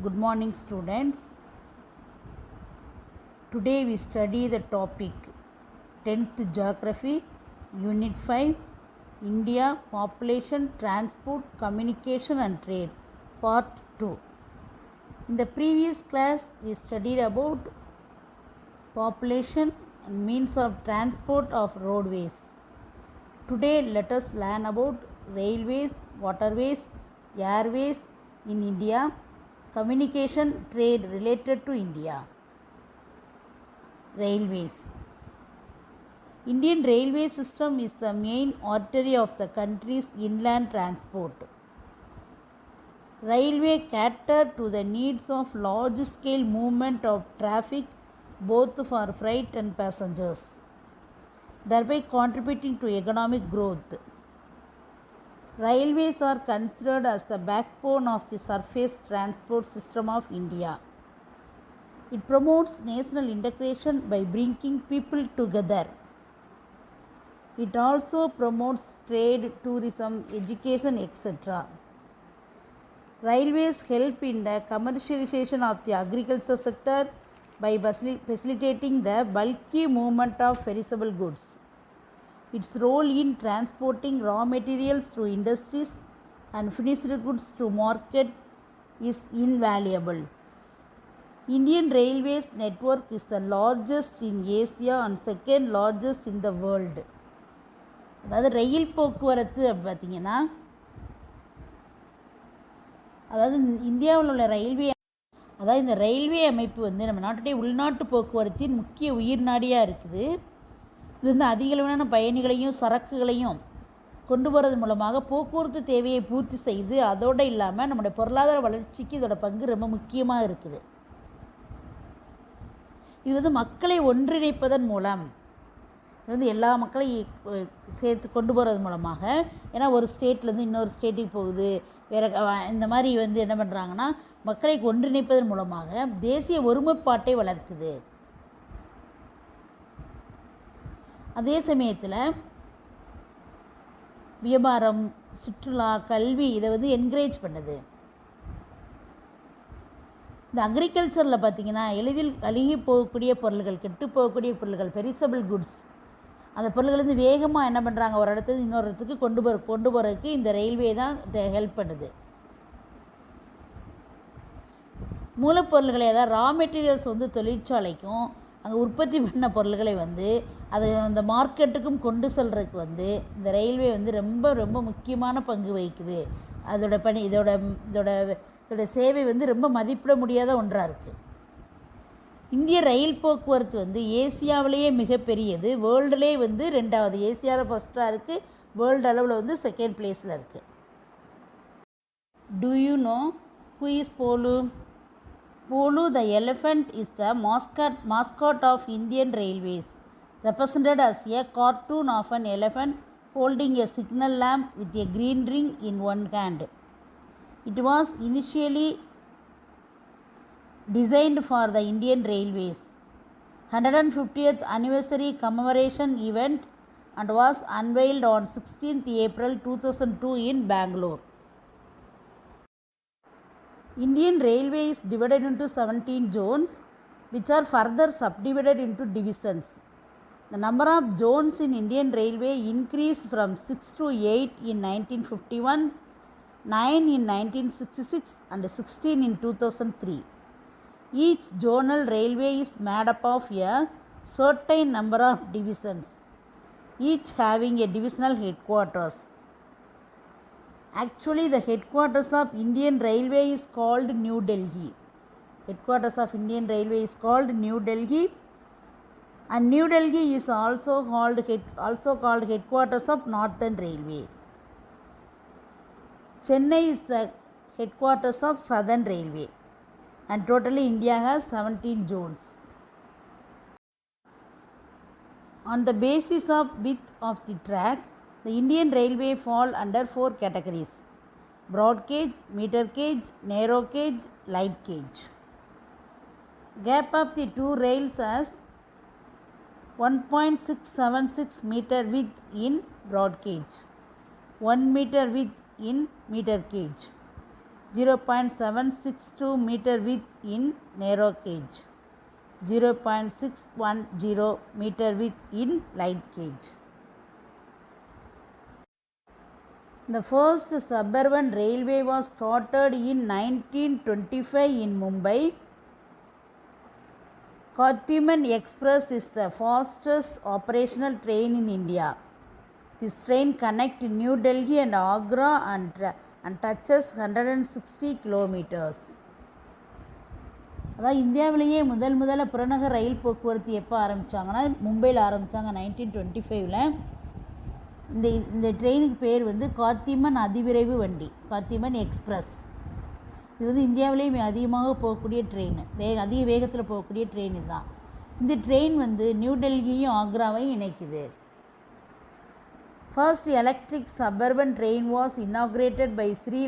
Good morning, students. Today we study the topic 10th Geography, Unit 5, India, Population, Transport, Communication and Trade, Part 2. In the previous class, we studied about population and means of transport of roadways. Today, let us learn about railways, waterways, airways in India, communication, trade related to India. Railways. Indian railway system is the main artery of the country's inland transport. Railway cater to the needs of large scale movement of traffic both for freight and passengers, thereby contributing to economic growth. Railways are considered as the backbone of the surface transport system of India. It promotes national integration by bringing people together. It also promotes trade, tourism, education, etc. Railways help in the commercialization of the agriculture sector by facilitating the bulky movement of perishable goods. Its role in transporting raw materials to industries and finished goods to market is invaluable. Indian Railways network is the largest in Asia and second largest in the world. அதாவது ரயில் போக்குவரத்து பார்த்திங்கன்னா, அதாவது இந்தியாவில் உள்ள இந்த railway அமைப்பு வந்து நம்ம நாட்டுடைய உள்நாட்டு போக்குவரத்தின் முக்கிய உயிர் நாடியாக இருக்குது. இது வந்து அதிகளவான பயணிகளையும் சரக்குகளையும் கொண்டு போகிறது மூலமாக போக்குவரத்து தேவையை பூர்த்தி செய்து அதோடு இல்லாமல் நம்முடைய பொருளாதார வளர்ச்சிக்கு இதோட பங்கு ரொம்ப முக்கியமாக இருக்குது. இது வந்து மக்களை ஒன்றிணைப்பதன் மூலம் வந்து எல்லா மக்களையும் சேர்த்து கொண்டு போகிறது மூலமாக, ஏன்னா ஒரு ஸ்டேட்லேருந்து இன்னொரு ஸ்டேட்டுக்கு போகுது, வேறு இந்த மாதிரி வந்து என்ன பண்ணுறாங்கன்னா மக்களை ஒன்றிணைப்பதன் மூலமாக தேசிய ஒருமைப்பாட்டை வளர்க்குது. அதே சமயத்தில் வியாபாரம், சுற்றுலா, கல்வி இதை வந்து என்கரேஜ் பண்ணுது. இந்த அக்ரிகல்ச்சரில் பார்த்திங்கன்னா எளிதில் அழுகி போகக்கூடிய பொருள்கள், கெட்டு போகக்கூடிய பொருள்கள், பெரிசபிள் குட்ஸ், அந்த பொருள்கள் வந்து வேகமாக என்ன பண்ணுறாங்க ஒரு இடத்துல இன்னொரு இடத்துக்கு கொண்டு போகிறதுக்கு இந்த ரயில்வே தான் ஹெல்ப் பண்ணுது. மூலப்பொருள்களை, அதாவது ரா மெட்டீரியல்ஸ் வந்து தொழிற்சாலைக்கும் அங்கே உற்பத்தி பண்ண பொருள்களை வந்து அது அந்த மார்க்கெட்டுக்கும் கொண்டு செல்றதுக்கு வந்து இந்த ரயில்வே வந்து ரொம்ப ரொம்ப முக்கியமான பங்கு வகிக்குது. அதோட பணி இதோட சேவை வந்து ரொம்ப மதிப்பிட முடியாத ஒன்றாக இருக்குது. இந்திய ரயில் போக்குவரத்து வந்து ஏசியாவிலேயே மிகப்பெரியது, வேர்ல்டுலே வந்து ரெண்டாவது. ஏசியாவில் ஃபஸ்ட்டாக இருக்குது, வேர்ல்டு அளவில் வந்து செகண்ட் பிளேஸில் இருக்குது. Do you know who is Polu? Polu the elephant is the mascot of Indian Railways, represented as a cartoon of an elephant holding a signal lamp with a green ring in one hand. It was initially designed for the Indian Railways 150th anniversary commemoration event and was unveiled on 16th April 2002 in Bangalore. Indian Railway is divided into 17 zones, which are further subdivided into divisions. The number of zones in Indian Railway increased from 6 to 8 in 1951, 9 in 1966 and 16 in 2003. Each zonal railway is made up of a certain number of divisions, each having a divisional headquarters. Actually, the headquarters of Indian Railway is called New Delhi. Headquarters of Indian Railway is called New Delhi, and New Delhi is also called headquarters of Northern Railway. Chennai is the headquarters of Southern Railway, and totally India has 17 zones. On the basis of width of the track, the Indian Railway fall under 4 categories: broad gauge, meter gauge, narrow gauge, light gauge. Gap of the two rails has 1.676 meter width in broad gauge, 1 meter width in meter gauge. 0.762 meter width in narrow gauge, 0.610 meter width in light gauge. The first suburban railway was started in 1925 in Mumbai. Kathiman Express is the fastest operational train in India. This train connects New Delhi and Agra and touches 160 kilometers. அதாவது இந்தியாவிலேயே முதல்ல புறநகர் ரயில் போக்குவரத்து எப்போ ஆரம்பித்தாங்கன்னா மும்பையில் ஆரம்பித்தாங்க 1925. இந்த ட்ரெயினுக்கு பேர் வந்து காத்திமன் அதிவிரைவு வண்டி, காத்திமன் எக்ஸ்பிரஸ். இது வந்து இந்தியாவிலேயே அதிகமாக போகக்கூடிய ட்ரெயின், அதிக வேகத்தில் போகக்கூடிய ட்ரெயின் இதுதான். இந்த ட்ரெயின் வந்து new டெல்லியையும் ஆக்ராவையும் இணைக்குது. First electric suburban train was inaugurated by Sri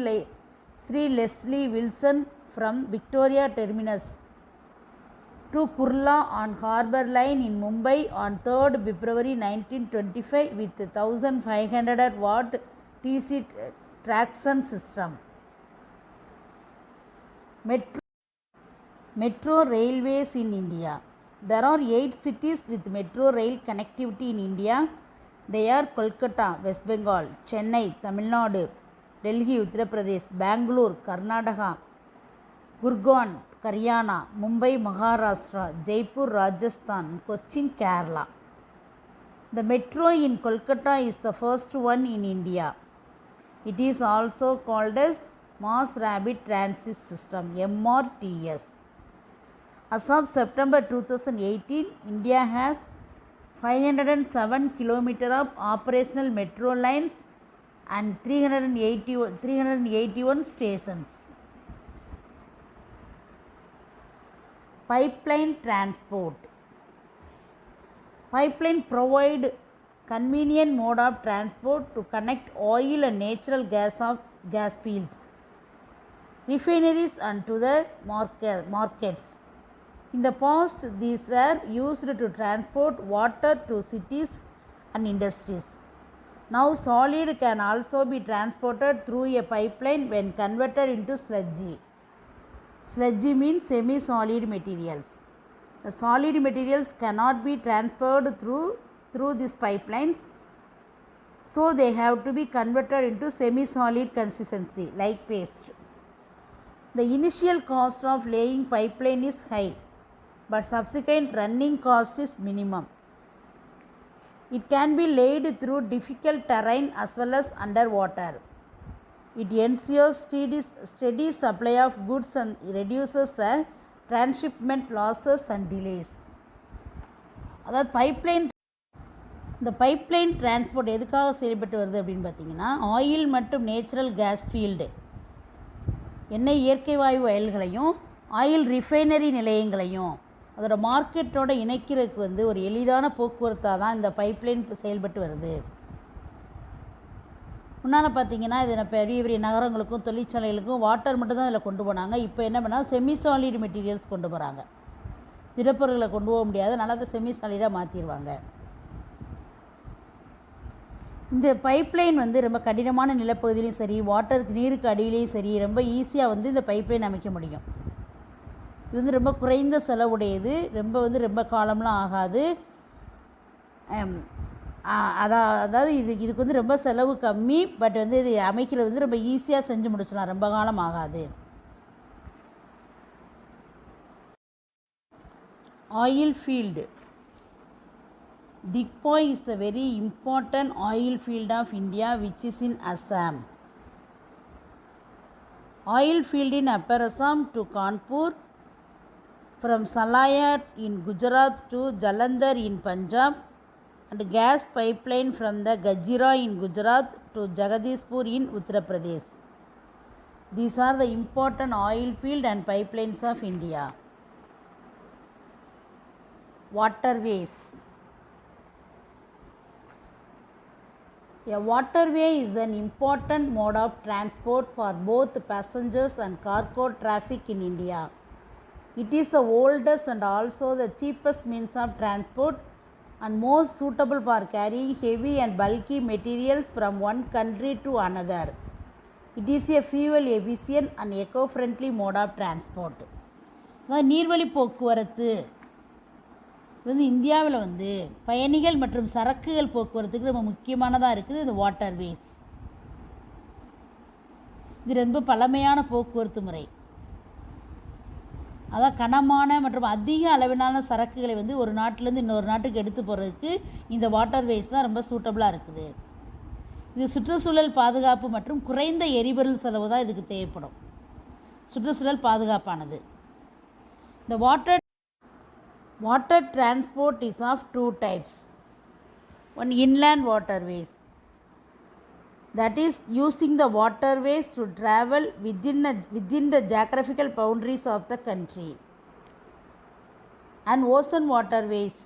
Leslie Wilson from Victoria Terminus to Kurla on Harbour Line in Mumbai on 3rd February 1925 with 1500 watt DC traction system. Metro railways in India. There are 8 cities with metro rail connectivity in India. They are Kolkata, West Bengal; Chennai, Tamil Nadu; Delhi, Uttar Pradesh; Bangalore, Karnataka; Gurgaon, Haryana; Mumbai, Maharashtra; Jaipur, Rajasthan; Cochin, Kerala. The metro in Kolkata is the first one in India. It is also called as Mass Rapid Transit System, MRTS. As of September 2018, India has 507 kilometers of operational metro lines and 381 stations. Pipeline transport. Pipeline provide convenient mode of transport to connect oil and natural gas fields, refineries and to the markets. In the past, these were used to transport water to cities and industries. Now, solid can also be transported through a pipeline when converted into sludgy. Sludgy means semi-solid materials. The solid materials cannot be transferred through these pipelines, so they have to be converted into semi-solid consistency like paste. The initial cost of laying pipeline is high, but subsequent running cost is minimum. It can be laid through difficult terrain as well as underwater. It ensures steady supply of goods and reduces the transshipment losses and delays. அதாவது இந்த pipeline transport எதுக்காக செயல்பட்டு வருது அப்படின்னு பார்த்தீங்கன்னா, oil மற்றும் natural gas field, எண்ணெய் இயற்கை வாயு வயல்களையும் ஆயில் ரிஃபைனரி நிலையங்களையும் அதோட மார்க்கெட்டோட இணைக்கிறதுக்கு வந்து ஒரு எளிதான போக்குவரத்தாக தான் இந்த பைப்லைன் செயல்பட்டு வருது. முன்னால் பார்த்தீங்கன்னா இது பெரிய பெரிய நகரங்களுக்கும் தொழிற்சாலைகளுக்கும் வாட்டர் மட்டும் தான் இதில் கொண்டு போனாங்க. இப்போ என்ன பண்ணால் செமி சாலிட் மெட்டீரியல்ஸ் கொண்டு போகிறாங்க. திடப்பொருட்களை கொண்டு போக முடியாது, அதனால் அதை செமி சாலிடாக மாற்றிடுவாங்க. இந்த பைப்லைன் வந்து ரொம்ப கடினமான நிலப்பகுதியிலையும் சரி, நீருக்கு அடியிலையும் சரி, ரொம்ப ஈஸியாக வந்து இந்த பைப்லைன் அமைக்க முடியும். இது வந்து ரொம்ப குறைந்த செலவுடையது, ரொம்ப காலம்லாம் ஆகாது. அதாவது இதுக்கு வந்து ரொம்ப செலவு கம்மி, பட் வந்து இது அமைக்கிறது வந்து ரொம்ப ஈஸியாக செஞ்சு முடிச்சிடலாம், ரொம்ப காலம் ஆகாது. Oil field. Dikpoi is the very important oil field of India, which is in Assam. Oil field in Upper Assam to Kanpur, from Salaya in Gujarat to Jalandhar in Punjab, and gas pipeline from the Gajira in Gujarat to Jagadishpur in Uttar Pradesh. These are the important oil field and pipelines of India. Waterways. A waterway is an important mode of transport for both passengers and cargo traffic in India. It is the oldest and also the cheapest means of transport and most suitable for carrying heavy and bulky materials from one country to another. It is a fuel efficient and eco-friendly mode of transport. அதாவது நீர்வழி போக்குவரத்து வந்து இந்தியாவில் வந்து பயணிகள் மற்றும் சரக்குகள் போக்குவரத்துக்கு ரொம்ப முக்கியமானதாக இருக்குது இந்த வாட்டர்வேஸ். இது ரொம்ப பழமையான போக்குவரத்து முறை. அதான் கனமான மற்றும் அதிக அளவிலான சரக்குகளை வந்து ஒரு நாட்டிலேருந்து இன்னொரு நாட்டுக்கு எடுத்து போகிறதுக்கு இந்த வாட்டர்வேஸ் தான் ரொம்ப சூட்டபுளாக இருக்குது. இது சுற்றுச்சூழல் பாதுகாப்பு மற்றும் குறைந்த எரிபொருள் செலவு தான் இதுக்கு தேவைப்படும். சுற்றுச்சூழல் பாதுகாப்பானது. இந்த water transport is of two types. One inland waterways, that is using the waterways to travel within the geographical boundaries of the country, and ocean waterways,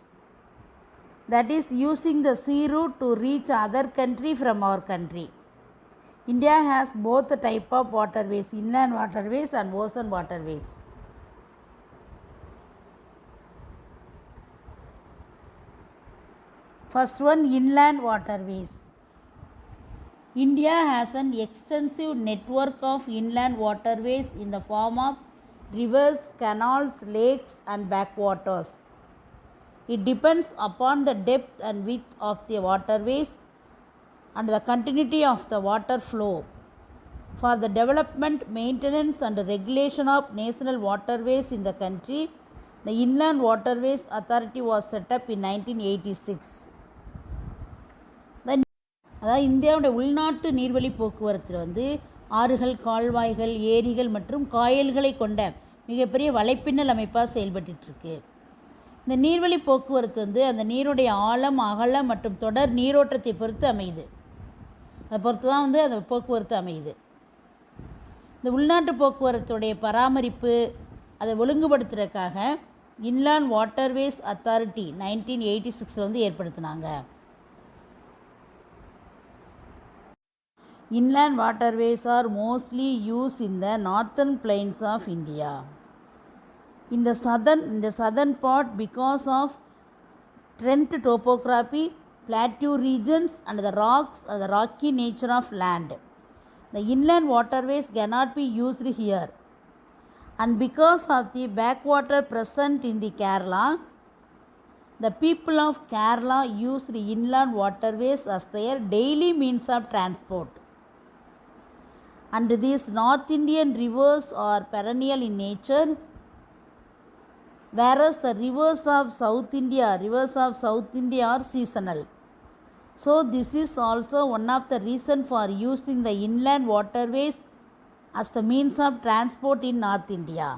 that is using the sea route to reach other country from our country. India has both the type of waterways, inland waterways and ocean waterways. First one, inland waterways. India has an extensive network of inland waterways in the form of rivers, canals, lakes and backwaters. It depends upon the depth and width of the waterways and the continuity of the water flow. For the development, maintenance and regulation of national waterways in the country, the Inland Waterways Authority was set up in 1986. அதாவது இந்தியாவுடைய உள்நாட்டு நீர்வழி போக்குவரத்தில் வந்து ஆறுகள், கால்வாய்கள், ஏரிகள் மற்றும் காயல்களை கொண்ட மிகப்பெரிய வலைப்பின்னல் அமைப்பாக செயல்பட்டுருக்கு. இந்த நீர்வழி போக்குவரத்து வந்து அந்த நீருடைய ஆழம், அகலம் மற்றும் தொடர் நீரோட்டத்தை பொறுத்து அமையுது. அதை பொறுத்து தான் வந்து அந்த போக்குவரத்து அமையுது. இந்த உள்நாட்டு போக்குவரத்துடைய பராமரிப்பு அதை ஒழுங்குபடுத்துறதுக்காக இன்லாண்ட் வாட்டர்வேஸ் அத்தாரிட்டி 1986 வந்து ஏற்படுத்தினாங்க. Inland waterways are mostly used in the northern plains of India. In the southern part, because of trend topography, plateau regions and the rocks or the rocky nature of land, the inland waterways cannot be used here. And because of the backwater present in the Kerala, the people of Kerala use the inland waterways as their daily means of transport. And these North Indian rivers are perennial in nature, whereas the rivers of South India are seasonal. So this is also one of the reason for using the inland waterways as the means of transport in North India.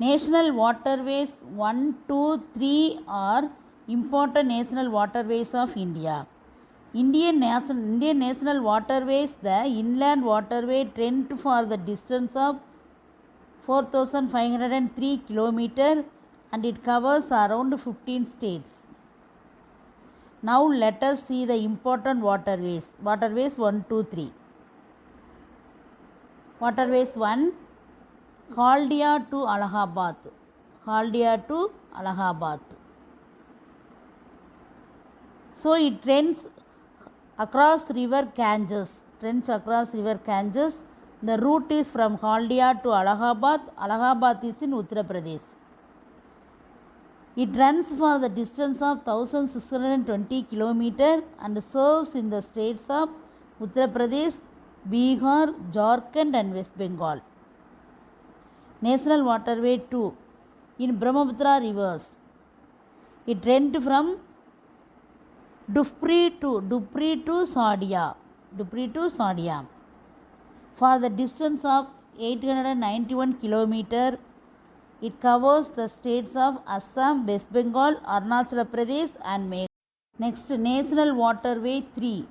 National waterways 1, 2, 3 are important national waterways of India. Indian national waterways, the inland waterway trend for the distance of 4,503 km and it covers around 15 states. Now let us see the important waterways. Waterways 1, 2, 3. Waterways 1, Haldia to Allahabad. Haldia to Allahabad. So it trends across river Ganges. The route is from Haldia to Allahabad. Allahabad is in Uttar Pradesh. It runs for the distance of 1620 km and serves in the states of Uttar Pradesh, Bihar, Jharkhand and West Bengal. National Waterway 2 in Brahmaputra rivers. It runs from Dupri to Sadia for the distance of 891 km. It covers the states of Assam, West Bengal, Arunachal Pradesh and Meghalaya. Next, National Waterway 3.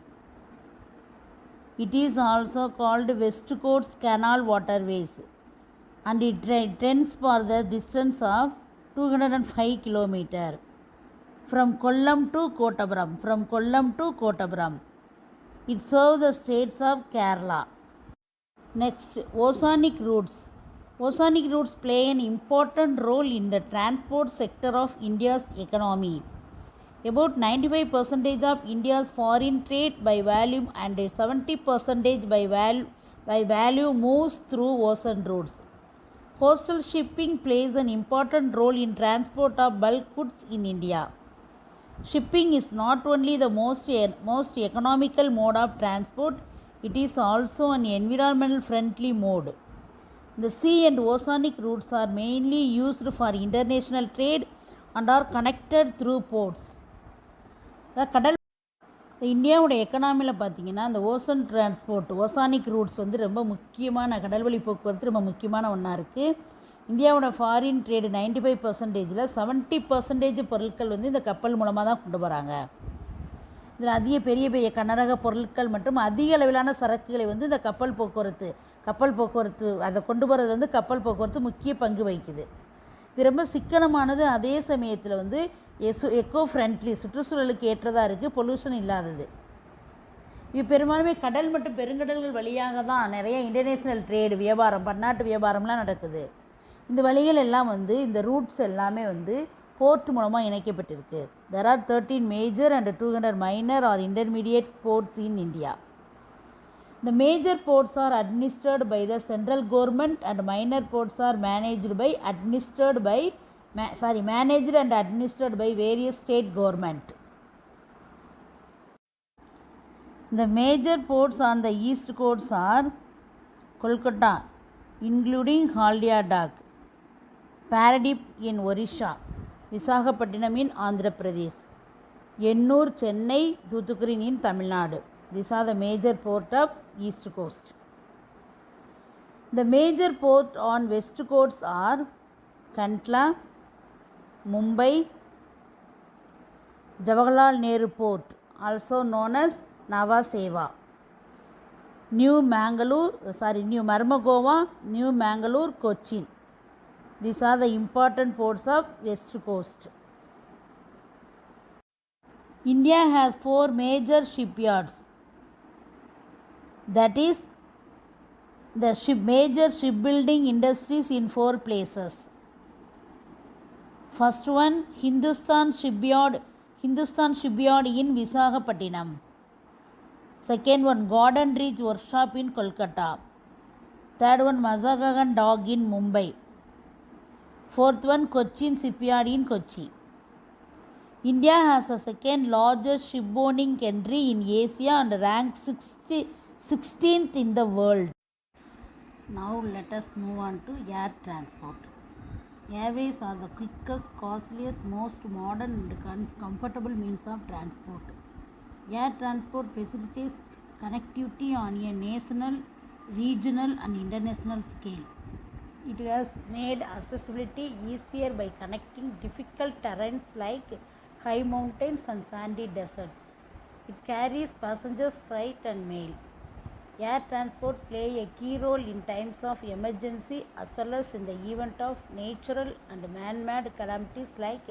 It is also called West Coast Canal Waterways and it trends for the distance of 205 km. From Kollam to Kottapuram. It serves the states of Kerala. Next, oceanic routes. Oceanic routes play an important role in the transport sector of India's economy. About 95% of India's foreign trade by volume and 70% by value moves through ocean routes. Coastal shipping plays an important role in transport of bulk goods in India. Shipping is not only the most economical mode of transport, it is also an environmental friendly mode. The sea and oceanic routes are mainly used for international trade and are connected through ports. கடல் இந்தியாவோட எக்கனாமியில் பார்த்திங்கன்னா அந்த oceanic roots வந்து ரொம்ப முக்கியமான கடல்வழி போக்குவரத்து ரொம்ப முக்கியமான ஒன்றா இருக்குது. இந்தியாவோட ஃபாரின் ட்ரேடு 95%, 70% பொருட்கள் வந்து இந்த கப்பல் மூலமாக தான் கொண்டு போகிறாங்க. இதில் அதிக பெரிய கனரக பொருட்கள் மற்றும் அதிக அளவிலான சரக்குகளை வந்து இந்த கப்பல் போக்குவரத்து அதை கொண்டு போகிறது வந்து கப்பல் போக்குவரத்து முக்கிய பங்கு வகிக்குது. இது ரொம்ப சிக்கனமானது, அதே சமயத்தில் வந்து எக்கோ ஃப்ரெண்ட்லி, சுற்றுச்சூழலுக்கு ஏற்றதாக இருக்குது, பொல்யூஷன் இல்லாதது. இது பெரும்பாலுமே கடல் மற்றும் பெருங்கடல்கள் வழியாக தான் நிறைய இன்டர்நேஷ்னல் ட்ரேடு வியாபாரம், பன்னாட்டு வியாபாரம்லாம் நடக்குது. இந்த வழிகள் எல்லாம் வந்து இந்த ரூட்ஸ் எல்லாமே வந்து போர்ட் மூலமாக இணைக்கப்பட்டிருக்கு. There are 13 major and 200 minor or intermediate ports in India. The major ports are administered by the central government and minor ports are managed and administered by various state government. The major ports on the east coast are Kolkata, including Haldia Dock, Paradip in Orissa, Visakhapatnam in Andhra Pradesh, Ennur, Chennai, Thoothukudi in Tamil Nadu. These are the major ports of east coast. The major ports on west coast are Kandla, Mumbai, Jawaharlal Nehru Port, also known as Nhava Sheva, New Marmagova, New Mangalore, Cochin. These are the important ports of west coast. India has 4 major shipyards. That is the major shipbuilding industries in 4 places. First one, Hindustan Shipyard in Visakhapatnam. Second one, Garden Ridge Workshop in Kolkata. Third one, Mazagagan Dock in Mumbai. Fourth one, Cochin Shipyard in Kochi. India has the second largest shipowning country in Asia and ranks 16th in the world. Now let us move on to air transport. Airways are the quickest, costliest, most modern and comfortable means of transport. Air transport facilitates connectivity on a national, regional and international scale. It has made accessibility easier by connecting difficult terrains like high mountains and sandy deserts. It carries passengers, freight and mail. Air transport play a key role in times of emergency as well as in the event of natural and man-made calamities like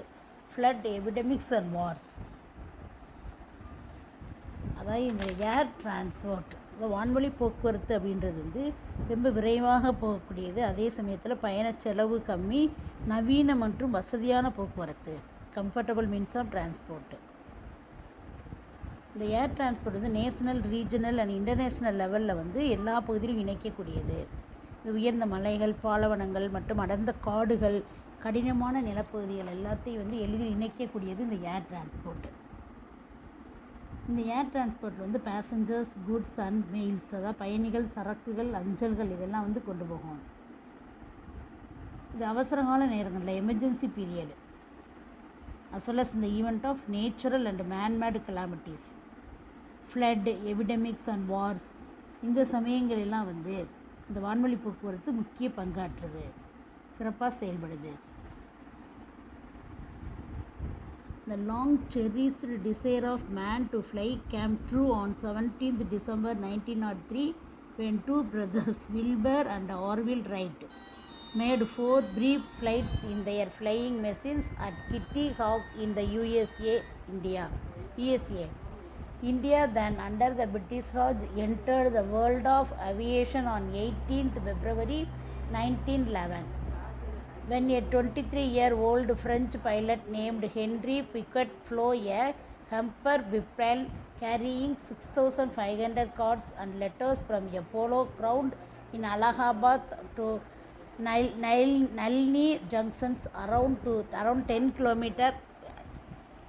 flood, epidemics and wars. அதாவது இந்த air transport, இந்த வான்வழி போக்குவரத்து அப்படின்றது வந்து ரொம்ப விரைவாக போகக்கூடியது, அதே சமயத்தில் பயண செலவு கம்மி, நவீன மற்றும் வசதியான போக்குவரத்து, கம்ஃபர்டபுள் மீன்ஸ் ஆஃப் டிரான்ஸ்போர்ட்டு. இந்த ஏர் டிரான்ஸ்போர்ட் வந்து நேஷனல், ரீஜனல் அண்ட் இன்டர்நேஷ்னல் லெவலில் வந்து எல்லா பகுதியிலும் இணைக்கக்கூடியது. இது உயர்ந்த மலைகள், பாலைவனங்கள் மற்றும் அடர்ந்த காடுகள், கடினமான நிலப்பகுதிகள் எல்லாத்தையும் வந்து எளிதில் இணைக்கக்கூடியது இந்த ஏர் டிரான்ஸ்போர்ட்டு. இந்த ஏர் டிரான்ஸ்போர்ட்டில் வந்து பேசஞ்சர்ஸ், குட்ஸ் அண்ட் மெயில்ஸ், அதாவது பயணிகள், சரக்குகள், அஞ்சல்கள் இதெல்லாம் வந்து கொண்டு போகும். இது அவசரகால நேரங்களில் emergency period as well as in the event of natural and man-made calamities, flood, epidemics and wars, இந்த சமயங்களெல்லாம் வந்து இந்த வான்வழி போக்குவரத்து முக்கிய பங்காற்றுது, சிறப்பாக செயல்படுது. The long cherished desire of man to fly came true on 17th December 1903 when two brothers Wilbur and Orville Wright made 4 brief flights in their flying machines at Kitty Hawk in the USA. India then under the British Raj entered the world of aviation on 18th February 1911. when a 23-year-old French pilot named Henri Piquet flew a Hummer biplane carrying 6,500 cards and letters from a polo ground in Allahabad to Nalini Junctions around 10 kilometers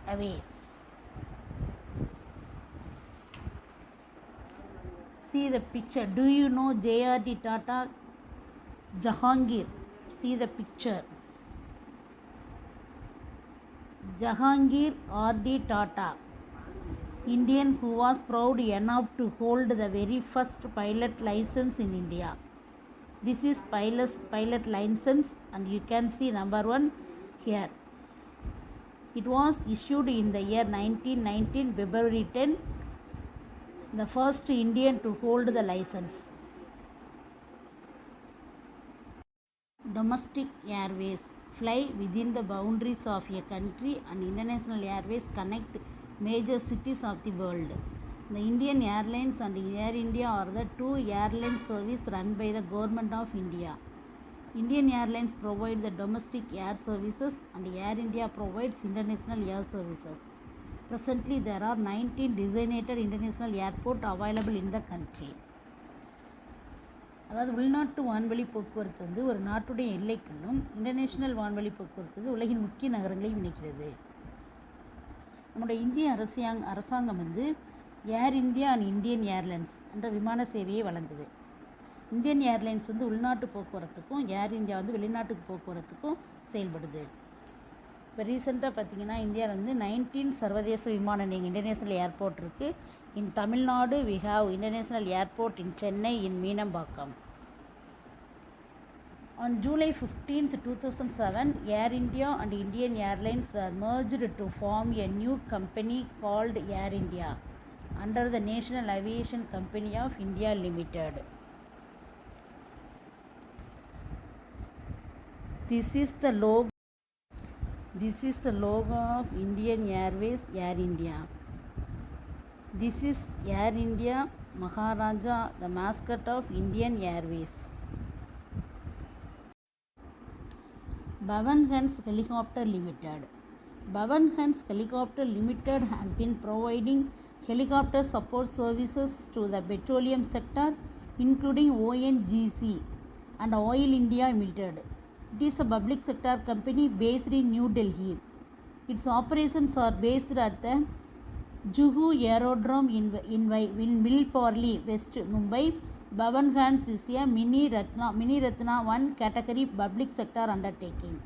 away. See the picture. Do you know J.R.D. Tata? Jahangir. See the picture. Jahangir R.D. Tata, Indian who was proud enough to hold the very first pilot license in India. This is pilot license, and you can see number 1 here. It was issued in the year 1919 February 10, the first Indian to hold the license. Domestic airways fly within the boundaries of a country, and international airways connect major cities of the world. The Indian Airlines and Air India are the two airline services run by the Government of India. Indian Airlines provide the domestic air services and Air India provides international air services. Presently, there are 19 designated international airports available in the country. அதாவது உள்நாட்டு வான்வழி போக்குவரத்து வந்து ஒரு நாட்டுடைய எல்லைக்குள்ளும் international வான்வழி போக்குவரத்து வந்து உலகின் முக்கிய நகரங்களையும் இணைக்கிறது. நம்முடைய இந்திய அரசாங்கம் வந்து ஏர் இந்தியா அண்ட் இந்தியன் ஏர்லைன்ஸ் என்ற விமான சேவையை வழங்குது. இந்தியன் ஏர்லைன்ஸ் வந்து உள்நாட்டு போக்குவரத்துக்கும் ஏர் இந்தியா வந்து வெளிநாட்டு போக்குவரத்துக்கும் செயல்படுது. இப்போ ரீசெண்டாக பார்த்திங்கன்னா இந்தியாவில் வந்து 19 சர்வதேச விமான நிலையம் இன்டர்நேஷ்னல் ஏர்போர்ட் இருக்குது. இன் Tamil Nadu we have international airport in Chennai in Meenambakkam. On July 15, 2007, Air India and Indian Airlines were merged to form a new company called Air India under the National Aviation Company of India Limited. This is the logo of Indian Airways, Air India. This is Air India Maharaja, the mascot of Indian Airways. Bhavan Hans Helicopter Limited. Bhavan Hans Helicopter Limited has been providing helicopter support services to the petroleum sector, including ONGC and Oil India Limited. It is a public sector company based in New Delhi. Its operations are based at the Juhu Aerodrome in Vilparli, West Mumbai. Bhavan Hans is a Mini Ratna 1 category public sector undertaking.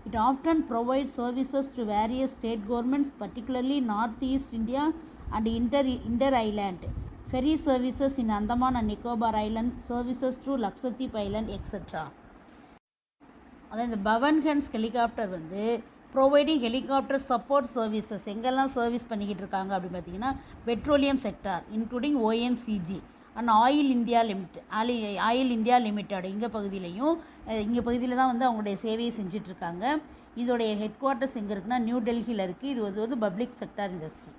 It often provides services to various state governments, particularly Northeast India and inter-island, ferry services in Andaman and Nicobar Island, services to Lakshadweep Island, etc. அதாவது இந்த Pawan Hans helicopter வந்து providing helicopter support services எங்கெல்லாம் service பண்ணிக்கிட்டு இருக்காங்க அப்படின்னு பார்த்தீங்கன்னா petroleum sector including ONCG and oil India limited இங்கே பகுதியில் தான் வந்து அவங்களுடைய சேவையை செஞ்சிட்ருக்காங்க. இதோடைய ஹெட் குவார்ட்டர்ஸ் எங்கே இருக்குன்னா நியூ டெல்லியில் இருக்குது. இது வந்து பப்ளிக் செக்டார் இண்டஸ்ட்ரி.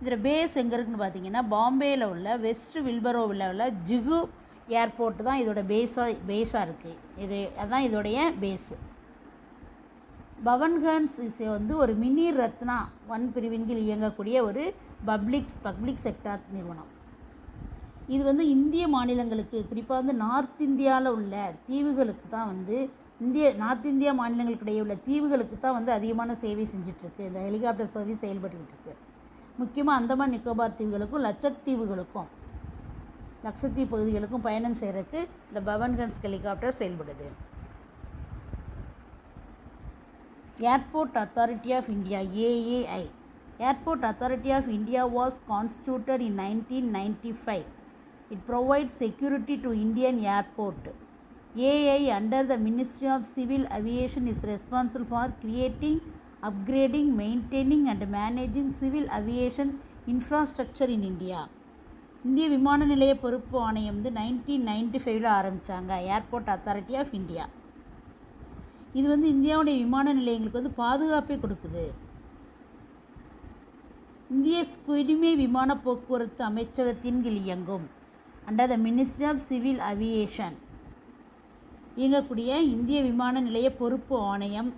இதில் பேஸ் எங்கே இருக்குன்னு பார்த்தீங்கன்னா பாம்பேயில் உள்ள வெஸ்ட் வில்பரோவில் உள்ள ஜுகு ஏர்போர்ட் தான் இதோட பேஸாக இருக்குது. அதுதான் இதோடைய பேஸு. பவன் ஹன்ஸ் வந்து ஒரு மினி ரத்னா 1 பிரிவின் கீழ் இயங்கக்கூடிய ஒரு பப்ளிக் செக்டார் நிறுவனம். இது வந்து இந்திய மாநிலங்களுக்கு, குறிப்பாக வந்து நார்த் இந்தியாவில் உள்ள தீவுகளுக்கு தான் வந்து நார்த் இந்தியா மாநிலங்களுக்கு இடையே உள்ள தீவுகளுக்கு தான் வந்து அதிகமான சேவை செஞ்சிட்ருக்கு. இந்த ஹெலிகாப்டர் சர்வீஸ் செயல்பட்டுக்கிட்டு இருக்கு. முக்கியமாக அந்தமான் நிக்கோபார் தீவுகளுக்கும் லட்சத்தீவு பகுதிகளுக்கும் பயணம் செய்கிறதுக்கு இந்த பவன் ஹன்ஸ் ஹெலிகாப்டர் செயல்படுது. Airport authority of India AAI. Airport Authority of India was constituted in 1995. It provides security to Indian airport. AAI under the Ministry of Civil Aviation is responsible for creating, upgrading, maintaining and managing civil aviation infrastructure in India. இந்திய விமான நிலைய பொறுப்பு ஆணையம் வந்து 1995 ஆரம்பித்தாங்க. Airport authority of India. இது வந்து இந்தியாவுடைய விமான நிலையங்களுக்கு வந்து பாதுகாப்பை கொடுக்குது. இந்திய குடிமை விமான போக்குவரத்து அமைச்சகத்தின் கீழ் இயங்கும். Under the ministry of civil aviation. இயங்கக்கூடிய இந்திய விமான நிலைய பொறுப்பு ஆணையம்.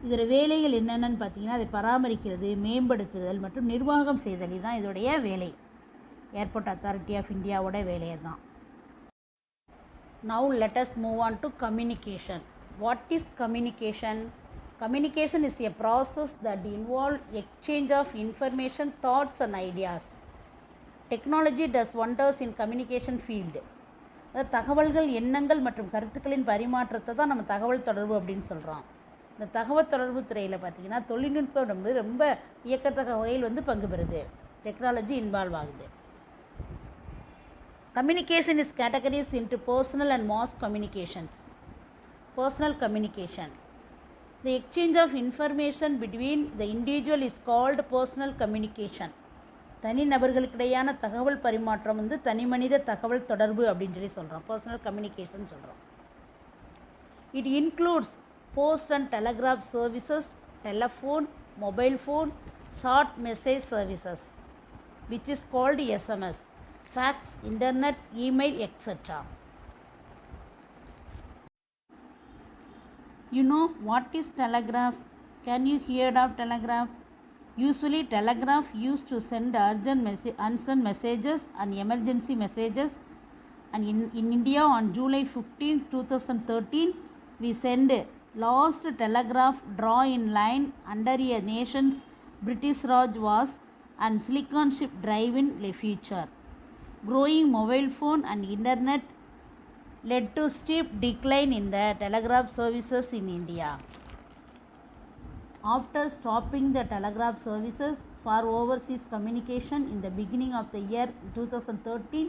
இதோட வேலைகள் என்னென்னு பார்த்தீங்கன்னா, அதை பராமரிக்கிறது, மேம்படுத்துதல் மற்றும் நிர்வாகம் செய்தல். இதுதான் இதோடைய வேலை. ஏர்போர்ட் அத்தாரிட்டி ஆஃப் இந்தியாவோட வேலையை தான். Now let us move on to communication. What is communication? Communication is a process that involves exchange of information, thoughts and ideas. Technology does wonders in communication field. அதாவது தகவல்கள், எண்ணங்கள் மற்றும் கருத்துக்களின் பரிமாற்றத்தை தான் நம்ம தகவல் தொடர்பு அப்படின்னு சொல்கிறோம். இந்த தகவல் தொடர்பு துறையில் பார்த்திங்கன்னா தொழில்நுட்பம் ரொம்ப இயக்கத்தக்க வகையில் பங்கு பெறுது. டெக்னாலஜி இன்வால்வ் ஆகுது. Communication is categorized into personal and mass communications. Personal communication. The exchange of information between the individual is called personal communication. தனி நபர்களுக்கிடையான தகவல் பரிமாற்றம் தனிமனித தகவல் தொடர்பு அப்படின்னு சொல்கிறோம். பர்சனல் கம்யூனிகேஷன் சொல்கிறோம். It includes post and telegraph services, telephone, mobile phone, short message services, which is called SMS. Fax, internet, email, etc. You know what is telegraph? Can you hear of telegraph? Usually telegraph used to send urgent messages and emergency messages. And in India on July 15, 2013, we send last telegraph draw in line under a nation's British Raj was and silicon chip drive in the future. Growing mobile phone and internet led to steep decline in the telegraph services in India. After stopping the telegraph services for overseas communication in the beginning of the year 2013,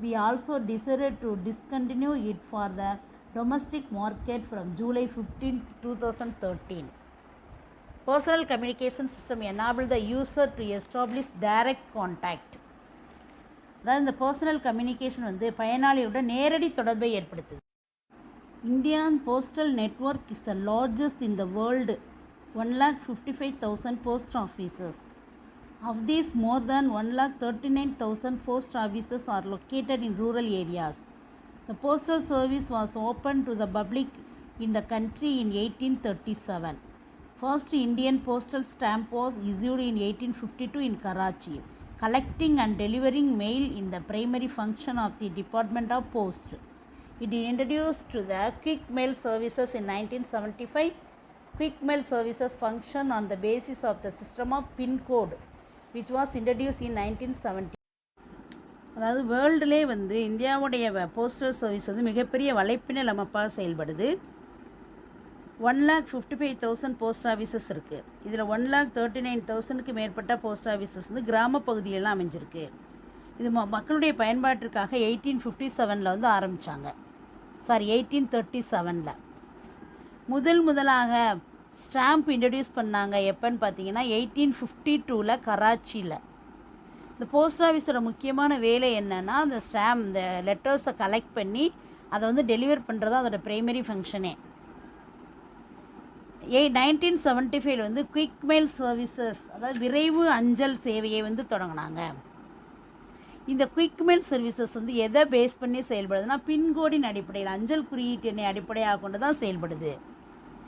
we also decided to discontinue it for the domestic market from July 15, 2013. Personal communication system enabled the user to establish direct contact. அதாவது இந்த personal communication பயனாளியுடன் நேரடி தொடர்பை ஏற்படுத்துது. Indian postal network is the largest in the world. 1,55,000 post offices. Of these, more than 1,39,000 post offices are located in rural areas. The postal service was opened to the public in the country in 1837. First Indian postal stamp was issued in 1852 in Karachi, collecting and delivering mail in the primary function of the Department of Post. It introduced to the quick mail services in 1975. Quick mail services function on the basis of the system of PIN code, which was introduced in 1970. அதாவது வேர்ல்டுலே இந்தியாவுடைய postal service மிகப்பெரிய வலைப்பின்னல் அமைப்பாக செயல்படுது. 1,55,000 post offices இருக்குது. இதில் 1,39,000க்கு மேற்பட்ட post offices கிராம பகுதியிலலாம் அமைஞ்சிருக்கு. இது மக்களுடைய பயன்பாட்டிற்காக 1857 ஆரம்பித்தாங்க. 1837 முதலாக ஸ்டாம்ப் இன்ட்ரடியூஸ் பண்ணாங்க. எப்போன்னு பார்த்தீங்கன்னா 1852 கராச்சியில். இந்த போஸ்ட் ஆஃபீஸோட முக்கியமான வேலை என்னென்னா, அந்த ஸ்டாம்ப் இந்த லெட்டர்ஸை கலெக்ட் பண்ணி அதை டெலிவர் பண்ணுறது அதோட ப்ரைமரி ஃபங்க்ஷனே. 1975 குயிக் மெயில் சர்வீசஸ், அதாவது விரைவு அஞ்சல் சேவையை தொடங்கினாங்க. இந்த குயிக் மெயில் சர்வீசஸ் எதை பேஸ் பண்ணி செயல்படுதுன்னா, பின்கோடின் அடிப்படையில் அஞ்சல் குறியீட்டினை அடிப்படையாக கொண்டு தான் செயல்படுது.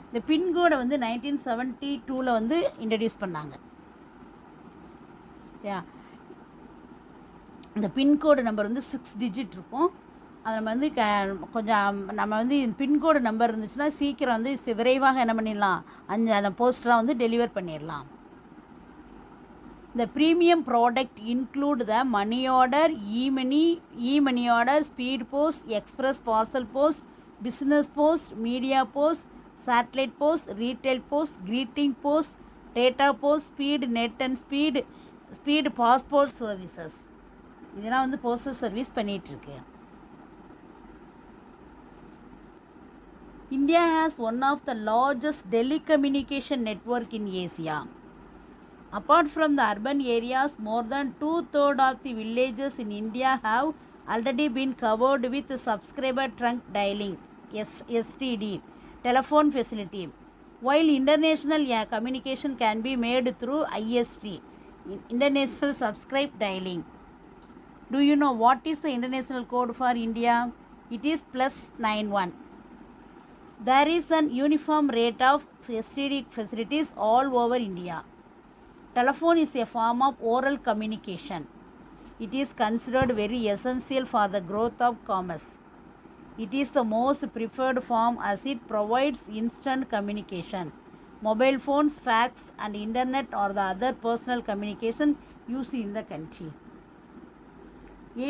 இந்த பின்கோடை 1972 இன்ட்ரடியூஸ் பண்ணாங்க. இந்த பின்கோடு நம்பர் 6 டிஜிட் இருக்கும். அது நம்ம கொஞ்சம் நம்ம பின்கோடு நம்பர் இருந்துச்சுன்னா சீக்கிரம் விரைவாக என்ன பண்ணிடலாம், அந்த போஸ்டெலாம் டெலிவர் பண்ணிடலாம். The premium product include the money order, e-money order, speed post, express parcel post, business post, media post, satellite post, retail post, greeting post, data post, speed net and speed passport services. இதெல்லாம் postal service பண்ணிகிட்ருக்கு. India has one of the largest telecommunication network in Asia. Apart from the urban areas, more than 2/3 of the villages in India have already been covered with subscriber trunk dialing (STD) telephone facility, while international communication can be made through ISD, International Subscribe Dialing. Do you know what is the international code for India? it is +91. There is an uniform rate of STD facilities all over India. Telephone is a form of oral communication. It is considered very essential for the growth of commerce. It is the most preferred form as it provides instant communication. Mobile phones, fax and internet are the other personal communication used in the country.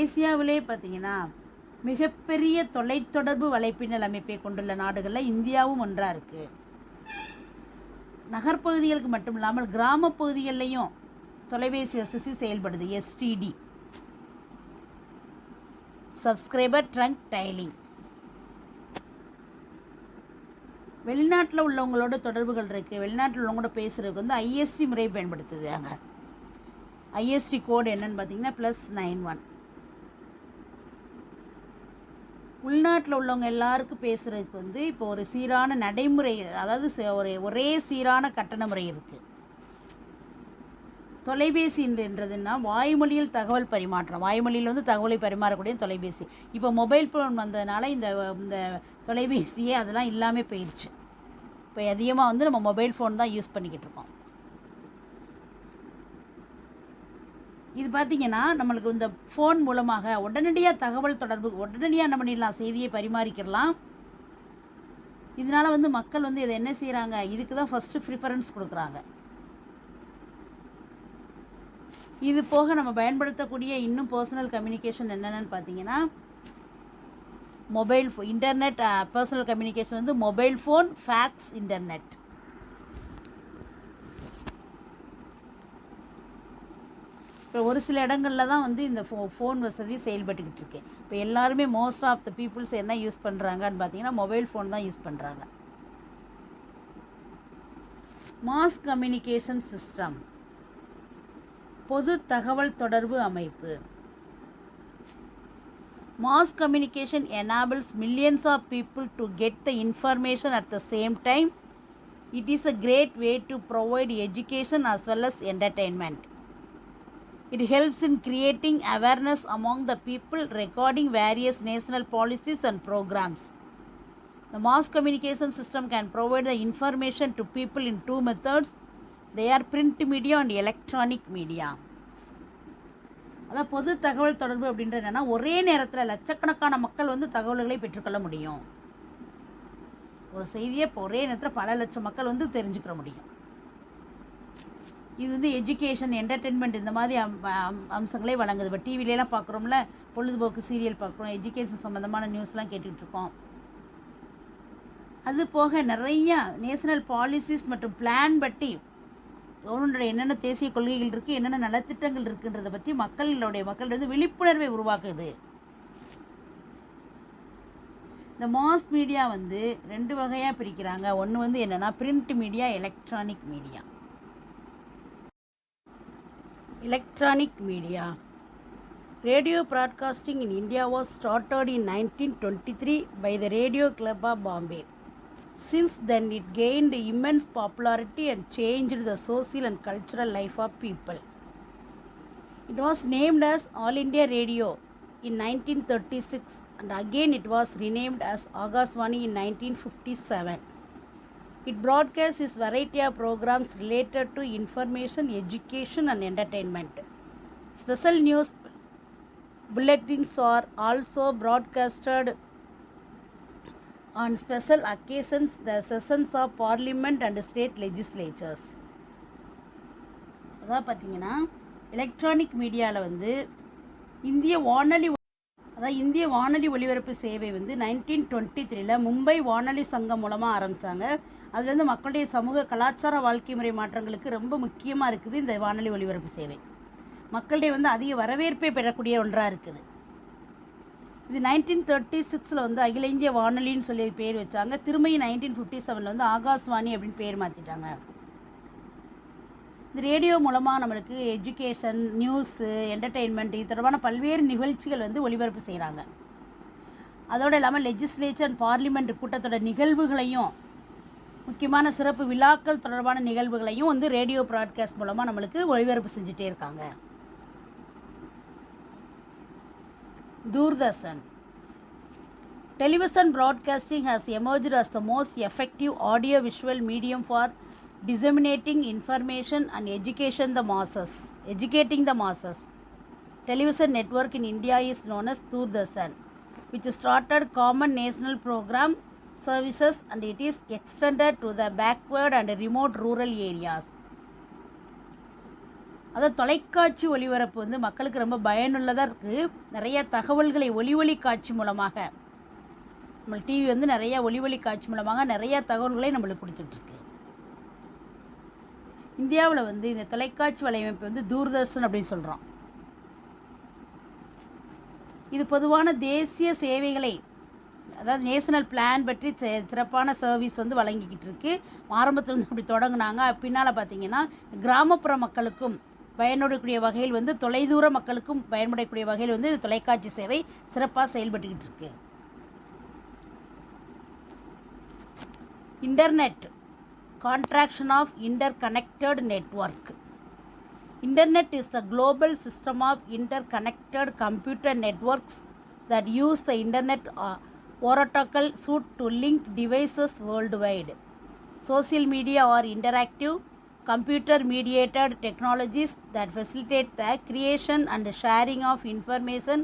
ஏசியாவிலே பார்த்தீங்கன்னா மிகப்பெரிய தொலைத்தொடர்பு வலைப்பின்னல் அமைப்பை கொண்டுள்ள நாடுகளில் இந்தியாவும் ஒன்றாக இருக்குது. நகர்ப்பகுதிகளுக்கு மட்டும் இல்லாமல் கிராமப்பகுதிகளிலையும் தொலைபேசி வசதி செயல்படுது. STD, subscriber trunk dialing. வெளிநாட்டில் உள்ளவங்களோட தொடர்புகள் இருக்குது. வெளிநாட்டில் உள்ளவங்களோட பேசுகிறதுக்கு வந்து ISD முறை பயன்படுத்துது. அங்கே ISD கோடு என்னன்னு பார்த்தீங்கன்னா +91. உள்நாட்டில் உள்ளவங்க எல்லாருக்கும் பேசுகிறதுக்கு வந்து இப்போ ஒரு சீரான நடைமுறை, அதாவது ஒரே சீரான கட்டண முறை இருக்குது. தொலைபேசி என்றதுன்னா வாய்மொழியில் தகவல் பரிமாற்றம், வாய்மொழியில் வந்து தகவலை பரிமாறக்கூடிய தொலைபேசி. இப்போ மொபைல் ஃபோன் வந்ததுனால இந்த தொலைபேசியே அதெல்லாம் இல்லாமல் போயிடுச்சு. இப்போ அதிகமாக வந்து நம்ம மொபைல் ஃபோன் தான் யூஸ் பண்ணிக்கிட்டு இருக்கோம். இது பார்த்திங்கன்னா நம்மளுக்கு இந்த ஃபோன் மூலமாக உடனடியாக தகவல் தொடர்பு, உடனடியாக என்ன பண்ணிடலாம், செய்தியை பரிமாறிக்கிடலாம். இதனால் வந்து மக்கள் வந்து இதை என்ன செய்கிறாங்க, இதுக்கு தான் ஃபஸ்ட்டு ப்ரிஃபரன்ஸ் கொடுக்குறாங்க. இது போக நம்ம பயன்படுத்தக்கூடிய இன்னும் பர்சனல் கம்யூனிகேஷன் என்னென்னு பார்த்தீங்கன்னா மொபைல் இன்டர்நெட். பர்சனல் கம்யூனிகேஷன் வந்து மொபைல் ஃபோன், ஃபேக்ஸ், இன்டர்நெட். இப்போ ஒரு சில இடங்களில் தான் வந்து இந்த ஃபோன் வசதி செயல்பட்டுக்கிட்டு இருக்கு. இப்போ எல்லாருமே மோஸ்ட் ஆஃப் த பீப்புள்ஸ் என்ன யூஸ் பண்ணுறாங்கன்னு பார்த்தீங்கன்னா மொபைல் ஃபோன் தான் யூஸ் பண்ணுறாங்க. மாஸ் கம்யூனிகேஷன் சிஸ்டம், பொது தகவல் தொடர்பு அமைப்பு. Mass communication enables millions of people to get the information at the same time. It is a great way to provide education as well as entertainment. It helps in creating awareness among the people regarding various national policies and programs. The mass communication system can provide the information to people in two methods. They are print media and electronic media. அதான் பொது தகவல் தொடர்பு அப்படின்றது என்னென்னா ஒரே நேரத்தில் லட்சக்கணக்கான மக்கள் வந்து தகவல்களை பெற்றுக்கொள்ள முடியும். ஒரு செய்தியை இப்போ ஒரே நேரத்தில் பல லட்சம் மக்கள் வந்து தெரிஞ்சுக்கிற முடியும். இது வந்து எஜுகேஷன், என்டர்டெயின்மெண்ட் இந்த மாதிரி அம்சங்களே வழங்குது. இப்போ டிவிலலாம் பார்க்குறோம்ல, பொழுதுபோக்கு சீரியல் பார்க்குறோம், எஜுகேஷன் சம்மந்தமான நியூஸ்லாம் கேட்டுட்ருக்கோம். அது போக நிறையா நேஷனல் பாலிசிஸ் மற்றும் பிளான் பற்றி கவர்மெண்டோட என்னென்ன தேசிய கொள்கைகள் இருக்குது, என்னென்ன நலத்திட்டங்கள் இருக்குன்றதை பற்றி மக்கள் வந்து விழிப்புணர்வை உருவாக்குது. இந்த மாஸ் மீடியா வந்து 2 வகையாக பிரிக்கிறாங்க. ஒன்று வந்து என்னென்னா print media, electronic media. Electronic media. Radio broadcasting in India was started in 1923 by the Radio Club of Bombay. Since then, it gained immense popularity and changed the social and cultural life of people. It was named as All India Radio in 1936 and again it was renamed as Akashvani in 1957. It broadcasts a variety of programs related to information, education and entertainment. Special news bulletins are also broadcasted on special occasions, the sessions of parliament and state legislatures. அதான் பார்த்தீங்கன்னா electronic மீடியாவில் வந்து இந்திய வானொலி ஒலிபரப்பு சேவை வந்து 1923 மும்பை வானொலி சங்கம் மூலமாக ஆரம்பித்தாங்க. அது வந்து மக்களுடைய சமூக கலாச்சார வாழ்க்கை முறை மாற்றங்களுக்கு ரொம்ப முக்கியமாக இருக்குது. இந்த வானொலி ஒலிபரப்பு சேவை மக்களுடைய வந்து அதிக வரவேற்பை பெறக்கூடிய ஒன்றாக இருக்குது. இது 1936 வந்து அகில இந்திய வானொலின்னு சொல்லி பேர் வச்சாங்க. திரும்பி 1957 வந்து ஆகாஷ்வாணி அப்படின்னு பேர் மாற்றிட்டாங்க. இந்த ரேடியோ மூலமாக நம்மளுக்கு எஜுகேஷன், நியூஸு, என்டர்டெயின்மெண்ட் இது தொடர்பான பல்வேறு நிகழ்ச்சிகள் வந்து ஒளிபரப்பு செய்கிறாங்க. அதோடு இல்லாமல் லெஜிஸ்லேச்சர் அண்ட் பார்லிமெண்ட் கூட்டத்தோட நிகழ்வுகளையும், முக்கியமான சிறப்பு விழாக்கள் தொடர்பான நிகழ்வுகளையும் வந்து ரேடியோ ப்ராட்காஸ்ட் மூலமாக நம்மளுக்கு ஒளிபரப்பு செஞ்சுட்டே இருக்காங்க. Doordarshan. Television broadcasting has emerged as the most effective audio-visual medium for disseminating information and educating the masses. Television network in India is known as Doordarshan, which started common national program services and it is extended to the backward and remote rural areas. அதாவது தொலைக்காட்சி ஒளிபரப்பு வந்து மக்களுக்கு ரொம்ப பயனுள்ளதாக இருக்குது. நிறைய தகவல்களை ஒளி காட்சி மூலமாக நம்ம டிவி வந்து நிறைய ஒளி காட்சி மூலமாக நிறைய தகவல்களை நம்மளுக்கு கொடுத்துட்ருக்கு. இந்தியாவில் வந்து இந்த தொலைக்காட்சி வலையமைப்பு வந்து தூர்தர்ஷன் அப்படின்னு சொல்கிறோம். இது பொதுவான தேசிய சேவைகளை அதாவது நேஷனல் பிளான் பற்றி சிறப்பான சர்வீஸ் வந்து வழங்கிக்கிட்டு இருக்குது. ஆரம்பத்தில் வந்து அப்படி தொடங்கினாங்க. பின்னால் பார்த்திங்கன்னா கிராமப்புற மக்களுக்கும் பயனுடக்கூடிய வகையில் வந்து தொலைதூர மக்களுக்கும் பயன்படக்கூடிய வகையில் வந்து இந்த தொலைக்காட்சி சேவை சிறப்பாக செயல்பட்டுக்கிட்டு இருக்கு. Internet contraction of interconnected network. Internet is the global system of interconnected computer networks that use the internet protocol suite to link devices worldwide. Social media are interactive computer mediated technologies that facilitate the creation and sharing of information,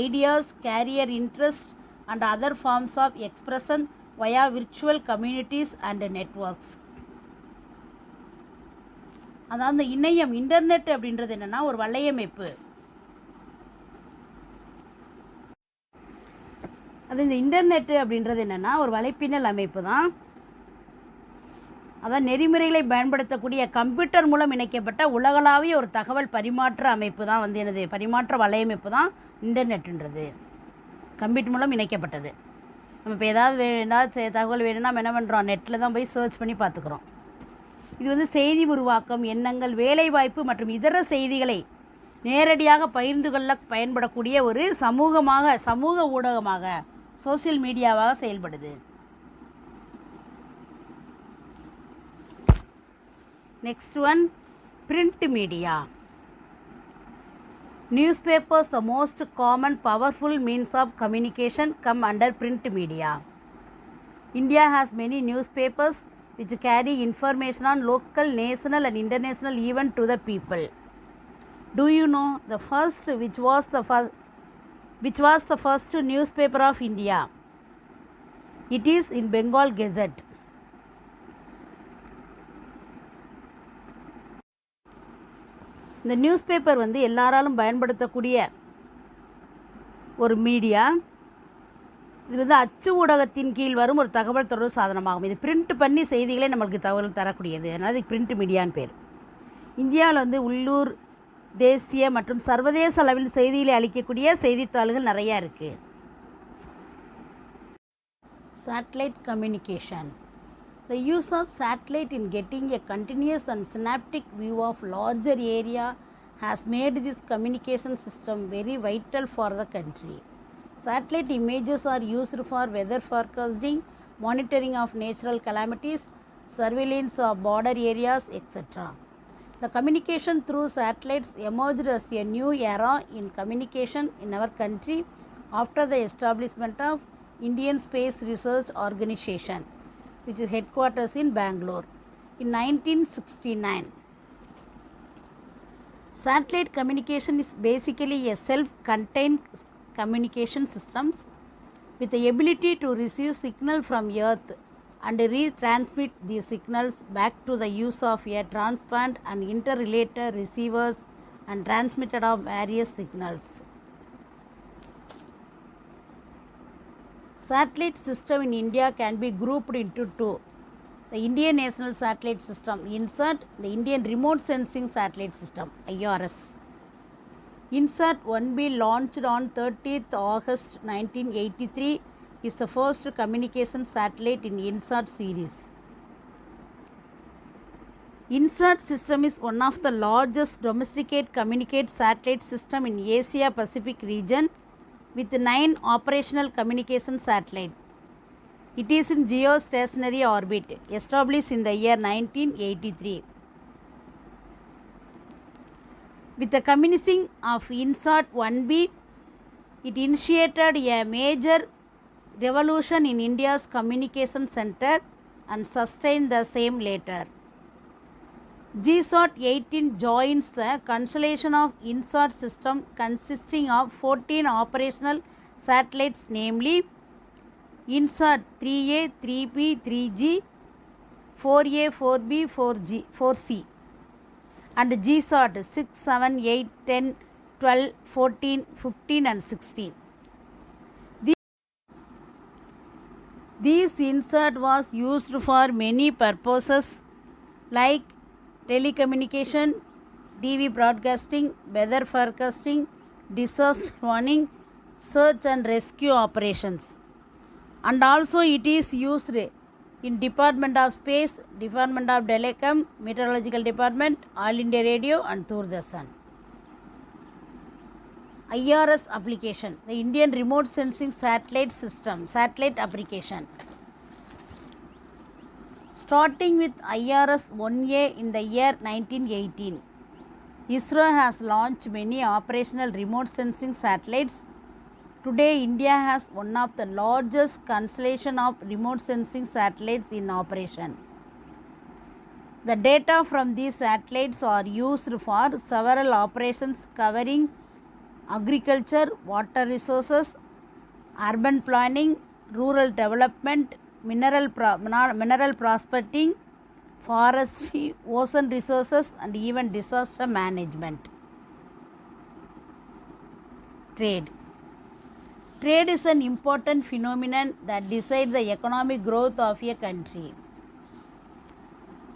ideas, career interests and other forms of expression via virtual communities and networks. அதாவது இணையம் internet அப்படின்றது என்னென்னா ஒரு வலையமைப்பு. அது இந்த internet அப்படின்றது என்னென்னா ஒரு வலைப்பின்னல் அமைப்பு தான். அதான் நெறிமுறைகளை பயன்படுத்தக்கூடிய கம்ப்யூட்டர் மூலம் இணைக்கப்பட்ட உலகளாவிய ஒரு தகவல் பரிமாற்ற அமைப்பு தான் வந்து எனது பரிமாற்ற வலையமைப்பு தான் இன்டர்நெட்டுன்றது. கம்ப்யூட்டர் மூலம் இணைக்கப்பட்டது. நம்ம இப்போ ஏதாவது தகவல் வேணும்னா நம்ம என்ன பண்ணுறோம், நெட்டில் தான் போய் சர்ச் பண்ணி பார்த்துக்குறோம். இது வந்து செய்தி உருவாக்கம், எண்ணங்கள், வேலைவாய்ப்பு மற்றும் இதர செய்திகளை நேரடியாக பகிர்ந்து கொள்ள பயன்படக்கூடிய ஒரு சமூக ஊடகமாக சோசியல் மீடியாவாக செயல்படுது. Next one, print media. Newspapers, the most common powerful means of communication, come under print media. India has many newspapers which carry information on local, national and international events to the people. Do you know which was the first newspaper of India? It is in Bengal Gazette. இந்த news paper வந்து எல்லாராலும் பயன்படுத்தக்கூடிய ஒரு media. இது வந்து அச்சு ஊடகத்தின் கீழ் வரும் ஒரு தகவல் தொடர்பு சாதனமாகும். இது பிரிண்ட் பண்ணி செய்திகளை நம்மளுக்கு தகவல் தரக்கூடியது. அதனால் இது பிரிண்ட் மீடியான்னு பேர். இந்தியாவில் வந்து உள்ளூர், தேசிய மற்றும் சர்வதேச அளவில் செய்திகளை அளிக்கக்கூடிய செய்தித்தாள்கள் நிறையா இருக்குது. Satellite communication. The use of satellite in getting a continuous and synaptic view of larger area has made this communication system very vital for the country. Satellite images are used for weather forecasting, monitoring of natural calamities, surveillance of border areas, etc. The communication through satellites emerged as a new era in communication in our country after the establishment of Indian Space Research Organisation, which is headquarters in Bangalore, in 1969. Satellite communication is basically a self-contained communication systems with the ability to receive signal from Earth and retransmit these signals back to the use of a transparent and interrelated receivers and transmitter of various signals. Satellite system in India can be grouped into two: the Indian National Satellite System INSAT, the Indian Remote Sensing Satellite System IRS. INSAT 1B launched on 30th August 1983 is the first communication satellite in INSAT series. INSAT system is one of the largest domesticated communicate satellite system in Asia Pacific region with 9 operational communication satellites. It is in geostationary orbit, established in the year 1983. With the commissioning of INSAT 1B, it initiated a major revolution in India's communication center and sustained the same later. GSAT 18 joins the constellation of INSAT system consisting of 14 operational satellites, namely INSAT 3A, 3B, 3G, 4A, 4B, 4C, and GSAT 6, 7, 8, 10, 12, 14, 15 and 16. This INSAT was used for many purposes like telecommunication, TV broadcasting, weather forecasting, disaster warning, search and rescue operations. And also it is used in Department of Space, Department of Telecom, Meteorological Department, All India Radio and Doordarshan. IRS application, the Indian Remote Sensing Satellite System, satellite application. Starting with IRS 1A in the year 1918, ISRO has launched many operational remote sensing satellites. Today, India has one of the largest constellation of remote sensing satellites in operation. The data from these satellites are used for several operations covering agriculture, water resources, urban planning, rural development, mineral prospecting, forestry, ocean resources and even disaster management. Trade. Trade is an important phenomenon that decides the economic growth of a country.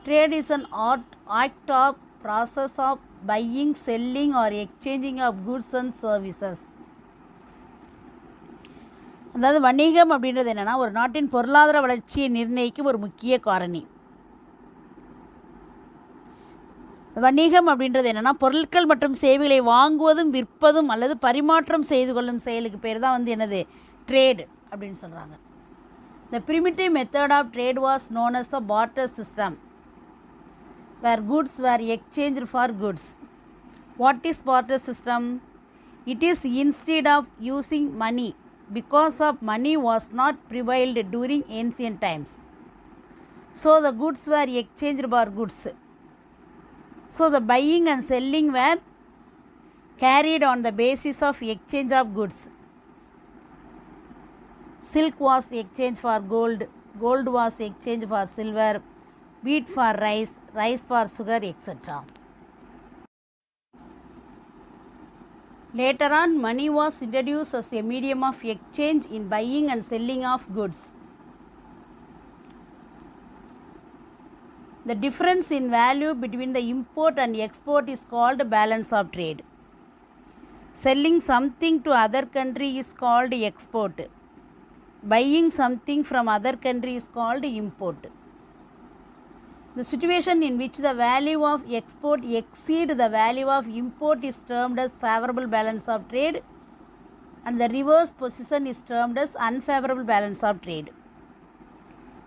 Trade is an act of process of buying, selling or exchanging of goods and services. அதாவது வணிகம் அப்படின்றது என்னென்னா ஒரு நாட்டின் பொருளாதார வளர்ச்சியை நிர்ணயிக்கும் ஒரு முக்கிய காரணி. வணிகம் அப்படின்றது என்னென்னா பொருட்கள் மற்றும் சேவைகளை வாங்குவதும் விற்பதும் அல்லது பரிமாற்றம் செய்து கொள்ளும் செயலுக்கு பேர் தான் வந்து என்னது ட்ரேடு அப்படின்னு சொல்கிறாங்க. The primitive method of trade was known as the barter system, where goods were exchanged for goods. What is barter system? It is instead of using money, because of money was not prevailed during ancient times. So the goods were exchanged for goods. So the buying and selling were carried on the basis of exchange of goods. Silk was exchanged for gold, gold was exchanged for silver, wheat for rice, rice for sugar, etc. Later on, money was introduced as a medium of exchange in buying and selling of goods. The difference in value between the import and export is called balance of trade. Selling something to other country is called export. Buying something from other country is called import. The situation in which the value of export exceeds the value of import is termed as favorable balance of trade, and the reverse position is termed as unfavorable balance of trade.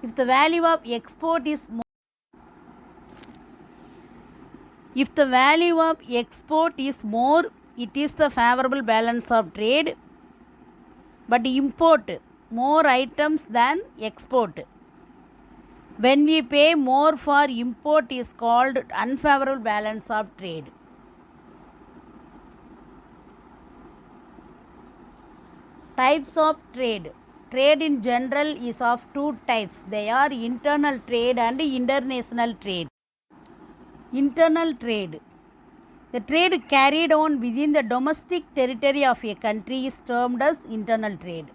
If the value of export is more, it is the favorable balance of trade, but import more items than export. When we pay more for import is called unfavorable balance of trade. Types of trade. Trade in general is of two types. They are internal trade and international trade. Internal trade. The trade carried on within the domestic territory of a country is termed as internal trade.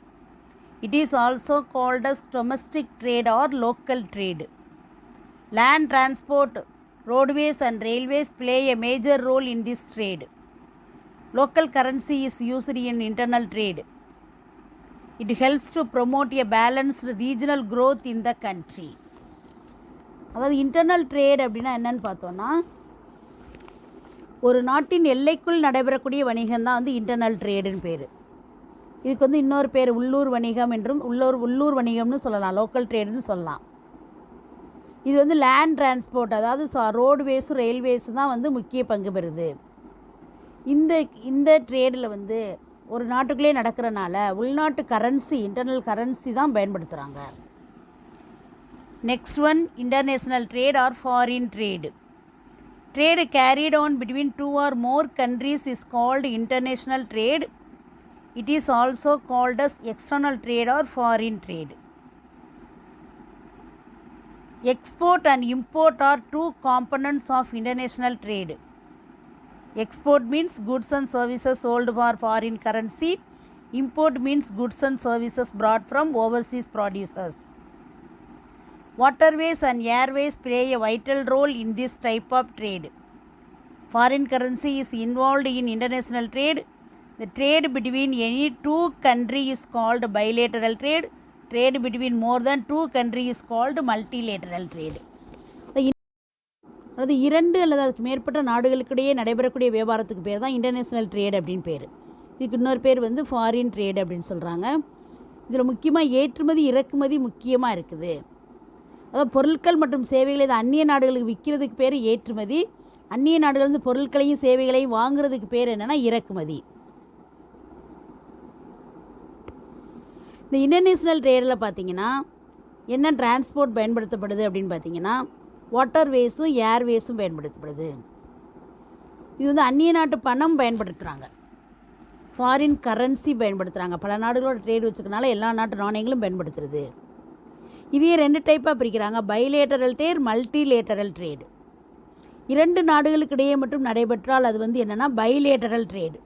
It is also called as domestic trade or local trade. Land transport, roadways and railways play a major role in this trade. Local currency is used in internal trade. It helps to promote a balanced regional growth in the country. அதாவது internal trade அப்படின்னா என்னன்னு பார்த்தோன்னா ஒரு நாட்டின் எல்லைக்குள் நடைபெறக்கூடிய வணிகம் தான் வந்து இன்டர்னல் ட்ரேடுன்னு பேர். இதுக்கு வந்து இன்னொரு பேர் உள்ளூர் வணிகம் என்றும் உள்ளூர் வணிகம்னு சொல்லலாம், லோக்கல் ட்ரேடுன்னு சொல்லலாம். இது வந்து லேண்ட் டிரான்ஸ்போர்ட், அதாவது ரோடுவேஸும் ரயில்வேஸும் தான் வந்து முக்கிய பங்கு பெறுது. இந்த ட்ரேடில் வந்து ஒரு நாட்டுக்குள்ளே நடக்கிறனால உள்நாட்டு கரன்சி, இன்டர்னல் கரன்சி தான் பயன்படுத்துகிறாங்க. Next one, international trade are foreign trade. Trade carried on between two or more countries is called international trade. It is also called as external trade or foreign trade. Export and import are two components of international trade. Export means goods and services sold for foreign currency. Import means goods and services brought from overseas producers. Waterways and airways play a vital role in this type of trade. Foreign currency is involved in international trade. The trade between any two countries is called bilateral trade. Trade between more than two countries is called multilateral trade. அதாவது இரண்டு அல்லது அதுக்கு மேற்பட்ட நாடுகளுக்கிடையே நடைபெறக்கூடிய வியாபாரத்துக்கு பேர் தான் இன்டர்நேஷ்னல் ட்ரேட் அப்படின்னு பேர். இதுக்கு இன்னொரு பேர் வந்து ஃபாரின் ட்ரேட் அப்படின்னு சொல்கிறாங்க. இதில் முக்கியமாக ஏற்றுமதி இறக்குமதி முக்கியமாக இருக்குது. அதாவது பொருட்கள் மற்றும் சேவைகளை இது அந்நிய நாடுகளுக்கு விற்கிறதுக்கு பேர் ஏற்றுமதி, அந்நிய நாடுகள் வந்து பொருட்களையும் சேவைகளையும் வாங்குறதுக்கு பேர் என்னென்னா இறக்குமதி. இந்த இன்டர்நேஷ்னல் ட்ரேடில் பார்த்திங்கன்னா என்ன டிரான்ஸ்போர்ட் பயன்படுத்தப்படுது அப்படின்னு பார்த்திங்கன்னா வாட்டர்வேஸும் ஏர்வேஸும் பயன்படுத்தப்படுது. இது வந்து அந்நிய நாட்டு பணம் பயன்படுத்துகிறாங்க, ஃபாரின் கரன்சி பயன்படுத்துகிறாங்க. பல நாடுகளோட ட்ரேட் வச்சுக்கனால எல்லா நாட்டு நாணயங்களும் பயன்படுத்துறது. இதையே ரெண்டு டைப்பாக பிரிக்கிறாங்க, பைலேட்டரல் ட்ரேட், மல்டிலேட்டரல் ட்ரேடு. இரண்டு நாடுகளுக்கு இடையே மட்டும் நடைபெற்றால் அது வந்து என்னென்னா பைலேட்டரல் ட்ரேடு.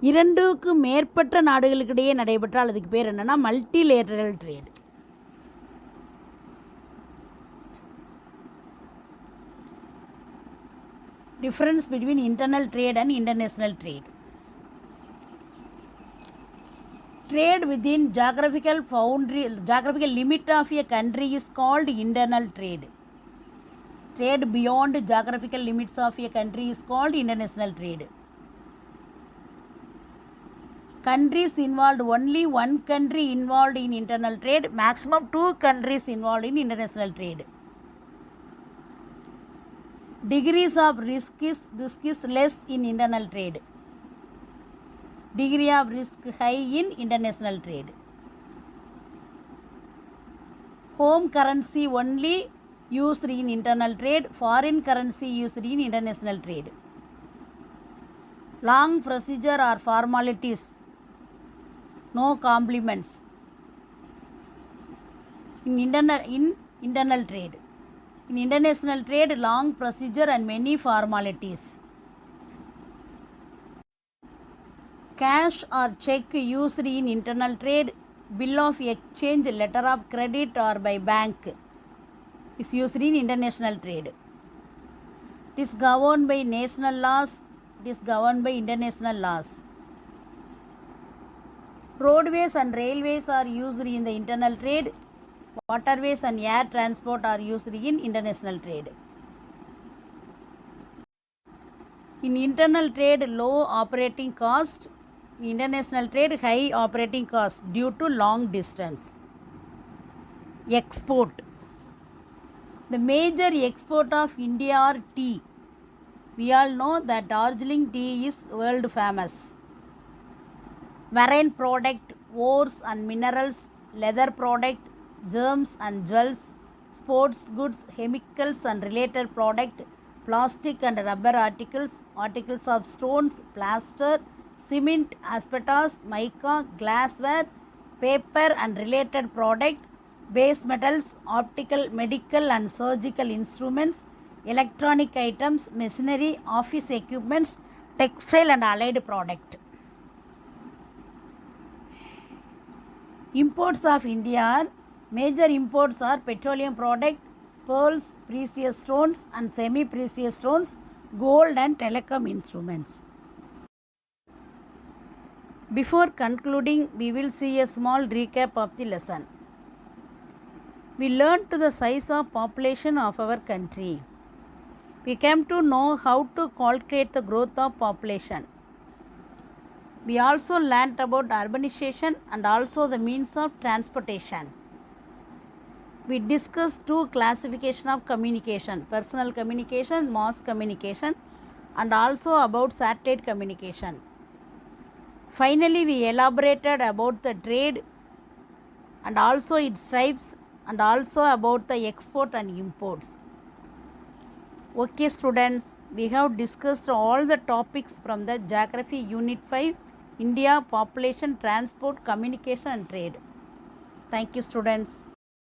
இரண்டுக்கு மேற்பட்ட நாடுகளுக்கு இடையே நடைபெற்றால் அதுக்கு பேர் என்னென்னா multilateral trade. Difference between internal trade and international trade. Trade within geographical limit of a country is called internal trade. Trade beyond geographical limits of a country is called international trade. Countries involved, only one country involved in internal trade, maximum two countries involved in international trade. Degrees of risk is less in internal trade. Degree of risk high in international trade. Home currency only used in internal trade, foreign currency used in international trade. Long procedure or formalities, no compliments in internal trade. In international trade, long procedure and many formalities. Cash or check used in internal trade, bill of exchange, letter of credit or by bank is used in international trade. It is governed by national laws, it is governed by international laws. Roadways and railways are used in the internal trade. Waterways and air transport are used in international trade. In internal trade, low operating cost. In international trade, high operating cost due to long distance. Export. The major export of India are tea. We all know that Darjeeling tea is world famous. Marine product, ores and minerals, leather product, germs and jewels, sports goods, chemicals and related product, plastic and rubber articles, articles of stones, plaster, cement, asbestos, mica, glassware, paper and related product, base metals, optical, medical and surgical instruments, electronic items, machinery, office equipments, textile and allied product. Imports of India are, major imports are petroleum product, pearls, precious stones and semi-precious stones, gold and telecom instruments. Before concluding, we will see a small recap of the lesson. We learned the size of population of our country. We came to know how to calculate the growth of population. We also learnt about urbanization and also the means of transportation. We discussed two classification of communication, personal communication, mass communication, and also about satellite communication. Finally, we elaborated about the trade and also its types and also about the export and imports. Okay students, we have discussed all the topics from the Geography Unit 5, India, Population, Transport, Communication and Trade. Thank you students.